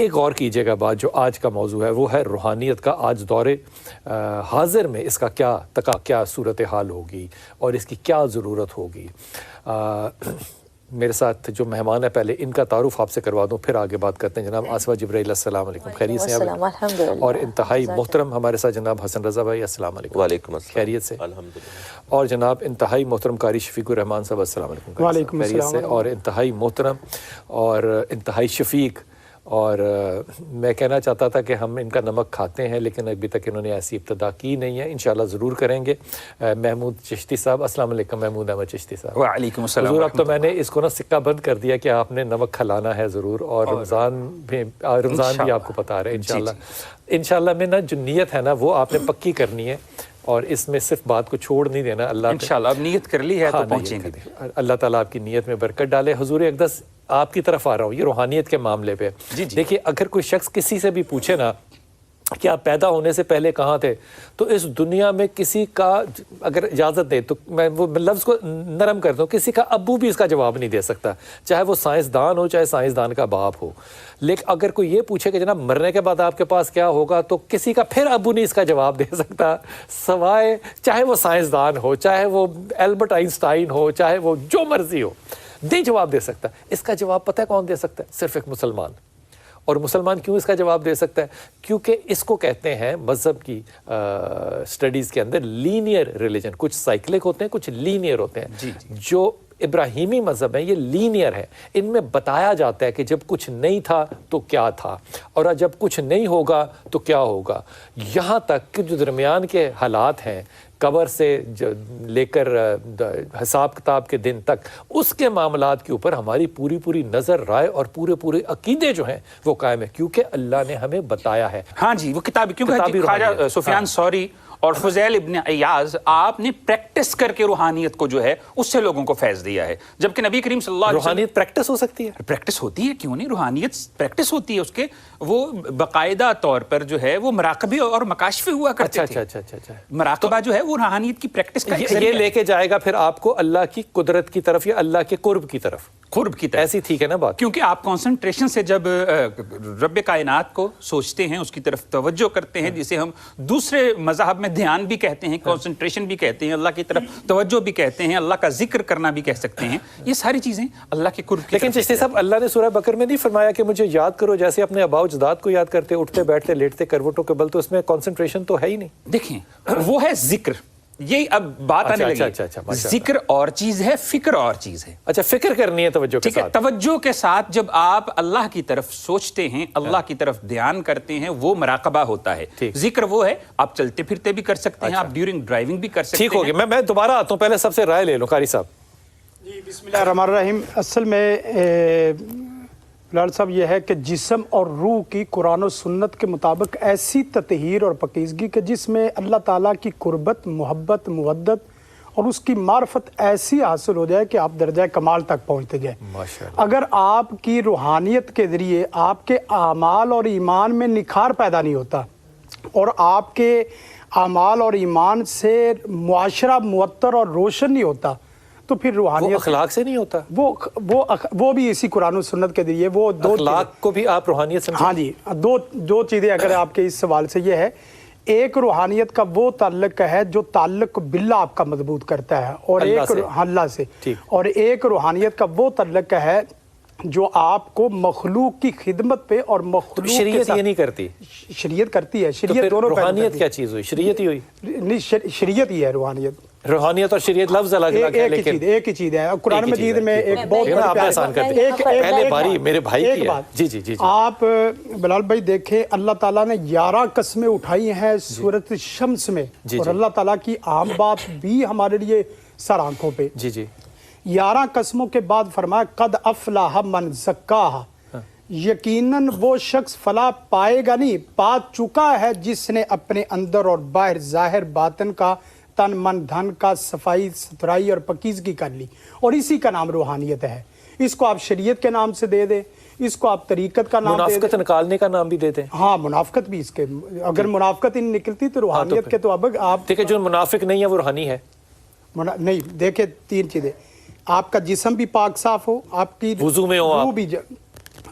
ایک غور کیجیے گا بات جو آج کا موضوع ہے وہ ہے روحانیت کا آج دور حاضر میں اس کا کیا صورتحال ہوگی اور اس کی کیا ضرورت ہوگی۔ میرے ساتھ جو مہمان ہیں پہلے ان کا تعارف آپ سے کروا دوں پھر آگے بات کرتے ہیں۔ جناب آصفہ جبرائیل، السلام علیکم، خیریت سے ہیں؟ اور انتہائی محترم ہمارے ساتھ جناب حسن رضا بھائی، السلام علیکم۔ وعلیکم السلام، خیریت سے؟ الحمدللہ۔ اور جناب انتہائی محترم قاری شفیق الرحمان صاحب، السلام علیکم۔ وعلیکم خیریت سے؟ السلام۔ اور انتہائی محترم اور انتہائی شفیق، اور میں کہنا چاہتا تھا کہ ہم ان کا نمک کھاتے ہیں لیکن ابھی تک انہوں نے ایسی ابتدا کی نہیں ہے، انشاءاللہ ضرور کریں گے۔ محمود چشتی صاحب، السلام علیکم۔ محمود احمد چشتی صاحب، وعلیکم السلام۔ حضور اب تو میں نے اس کو نا سکہ بند کر دیا کہ آپ نے نمک کھلانا ہے ضرور، اور رمضان بھی آپ کو پتا رہے انشاءاللہ میں نا جو نیت ہے نا وہ آپ نے پکی کرنی ہے، اور اس میں صرف بات کو چھوڑ نہیں دینا۔ اللہ انشاءاللہ اب نیت کر لی ہے تو پہنچیں گے۔ اللہ تعالیٰ آپ کی نیت میں برکت ڈالے۔ حضور اقدس آپ کی طرف آ رہا ہوں یہ روحانیت کے معاملے پہ۔ دیکھیے اگر کوئی شخص کسی سے بھی پوچھے نا کہ آپ پیدا ہونے سے پہلے کہاں تھے، تو اس دنیا میں کسی کا اگر اجازت دے تو میں وہ لفظ کو نرم کر دوں، کسی کا ابو بھی اس کا جواب نہیں دے سکتا، چاہے وہ سائنسدان ہو چاہے سائنسدان کا باپ ہو۔ لیکن اگر کوئی یہ پوچھے کہ جناب مرنے کے بعد آپ کے پاس کیا ہوگا، تو کسی کا پھر ابو نہیں اس کا جواب دے سکتا، سوائے چاہے وہ سائنسدان ہو، چاہے وہ البرٹ آئنسٹائن ہو، چاہے وہ جو مرضی ہو، نہیں جواب دے سکتا۔ اس کا جواب پتہ ہے کون دے سکتا ہے؟ صرف ایک مسلمان۔ اور مسلمان کیوں اس کا جواب دے سکتا ہے؟ کیونکہ اس کو کہتے ہیں مذہب کی سٹڈیز کے اندر لینئر ریلیجن۔ کچھ سائیکلک ہوتے ہیں، کچھ لینئر ہوتے ہیں۔ جو ابراہیمی مذہب ہے یہ لینئر ہے، ان میں بتایا جاتا ہے کہ جب کچھ نہیں تھا تو کیا تھا، اور جب کچھ نہیں ہوگا تو کیا ہوگا۔ یہاں تک کہ جو درمیان کے حالات ہیں، قبر سے لے کر حساب کتاب کے دن تک، اس کے معاملات کے اوپر ہماری پوری نظر، رائے اور پورے عقیدے جو ہیں وہ قائم ہے، کیونکہ اللہ نے ہمیں بتایا ہے۔ ہاں جی، وہ کتابی کیونکہ خواجہ سفیان ثوری اور فضیل ابن عیاض آپ نے پریکٹس کر کے روحانیت کو جو ہے اس سے لوگوں کو فیض دیا ہے، جبکہ نبی کریم صلی اللہ علیہ وسلم روحانیت پریکٹس ہو سکتی ہے؟ پریکٹس ہوتی ہے، کیوں نہیں، روحانیت پریکٹس ہوتی ہے، اس کے وہ باقاعدہ طور پر جو ہے وہ مراقبے اور مکاشفے ہوا کرتے تھے۔ اچھا۔ مراقبہ جو ہے وہ روحانیت کی پریکٹس کا یہ لے کے جائے گا پھر آپ کو اللہ کی قدرت کی طرف یا اللہ کے قرب کی طرف ایسی ٹھیک ہے نا بات؟ کیونکہ آپ کانسنٹریشن سے جب رب کائنات کو سوچتے ہیں، اس کی طرف توجہ کرتے ہیں، جسے ہم دوسرے مذاہب میں دھیان بھی کہتے ہیں، کانسنٹریشن بھی کہتے ہیں، اللہ کی طرف توجہ بھی کہتے ہیں، اللہ کا ذکر کرنا بھی کہہ سکتے ہیں، یہ ساری چیزیں اللہ کے قرب کی۔ لیکن چشتی صاحب اللہ نے سورہ بقرہ میں نہیں فرمایا کہ مجھے یاد کرو جیسے اپنے آباء و اجداد کو یاد کرتے، اٹھتے بیٹھتے لیٹتے کروٹوں کے بل؟ تو اس میں کانسنٹریشن تو ہے ہی نہیں۔ دیکھیں وہ ہے ذکر، یہ اب بات آنے لگی، ذکر اور چیز ہے، فکر اور چیز ہے۔ اچھا، فکر کرنی ہے توجہ کے ساتھ۔ توجہ کے ساتھ جب آپ اللہ کی طرف سوچتے ہیں، اللہ کی طرف دھیان کرتے ہیں، وہ مراقبہ ہوتا ہے۔ ذکر وہ ہے آپ چلتے پھرتے بھی کر سکتے ہیں، آپ ڈیورنگ ڈرائیونگ بھی کر سکتے ہیں۔ ٹھیک ہو گیا، میں دوبارہ آتا ہوں، پہلے سب سے رائے لے لوں قاری صاحب۔ جی بسم اللہ الرحمن الرحیم۔ اصل میں بلال صاحب یہ ہے کہ جسم اور روح کی قرآن و سنت کے مطابق ایسی تطہیر اور پاکیزگی کہ جس میں اللہ تعالیٰ کی قربت، محبت، مودت اور اس کی معرفت ایسی حاصل ہو جائے کہ آپ درجہ کمال تک پہنچتے جائیں۔ اگر آپ کی روحانیت کے ذریعے آپ کے اعمال اور ایمان میں نکھار پیدا نہیں ہوتا، اور آپ کے اعمال اور ایمان سے معاشرہ معطر اور روشن نہیں ہوتا، تو پھر روحانیت اخلاق سے نہیں ہوتا۔ وہ بھی اسی قرآن و سنت کے ذریعے وہ دو اخلاق کو بھی آپ روحانیت سمجھیں؟ ہاں جی، دو چیزیں اگر آپ کے اس سوال سے یہ ہے، ایک روحانیت کا وہ تعلق ہے جو تعلق باللہ آپ کا مضبوط کرتا ہے، اور ایک اللہ سے، اور ایک روحانیت کا وہ تعلق ہے جو آپ کو مخلوق کی خدمت پہ اور مخلوق شریعت یہ نہیں کرتی؟ شریعت کرتی ہے، شریعت دونوں۔ روحانیت کیا چیز ہوئی؟ شریعت ہی ہوئی؟ نہیں، شریعت ہی ہے روحانیت۔ روحانیت اور شریعت لفظ الگ الگ ہے، لیکن ایک ہی چیز ہے۔ قرآن مجید میں ایک بہت آسان کرتے ہیں، پہلے باری میرے بھائی کی ہے۔ جی آپ بلال بھائی دیکھیں، اللہ تعالیٰ نے 11 قسمیں اٹھائی ہیں سورۃ شمس میں، اور اللہ تعالیٰ کی عام بات بھی ہمارے لیے سر آنکھوں پہ۔ 11 قسموں کے بعد فرمایا قد افلح من زکاہا، یقیناً وہ شخص فلاح پائے گا نہیں، پا چکا ہے جس نے اپنے اندر اور باہر، ظاہر باطن کا، تن من دھن کا صفائی ستھرائی اور پاکیزگی کر لی، اور اسی کا نام روحانیت ہے۔ اس کو آپ شریعت کے نام سے دے دیں، اس کو آپ طریقت کا نام دے دیں، منافقت نکالنے کا نام بھی دیتے ہیں۔ ہاں، منافقت بھی اس کے، اگر منافقت ہی نکلتی تو روحانیت کے تو اب آپ دیکھیں جو منافق نہیں ہے وہ روحانی ہے نہیں۔ دیکھیں 3 چیزیں، آپ کا جسم بھی پاک صاف ہو، آپ کی وضو میں ہو، روح بھی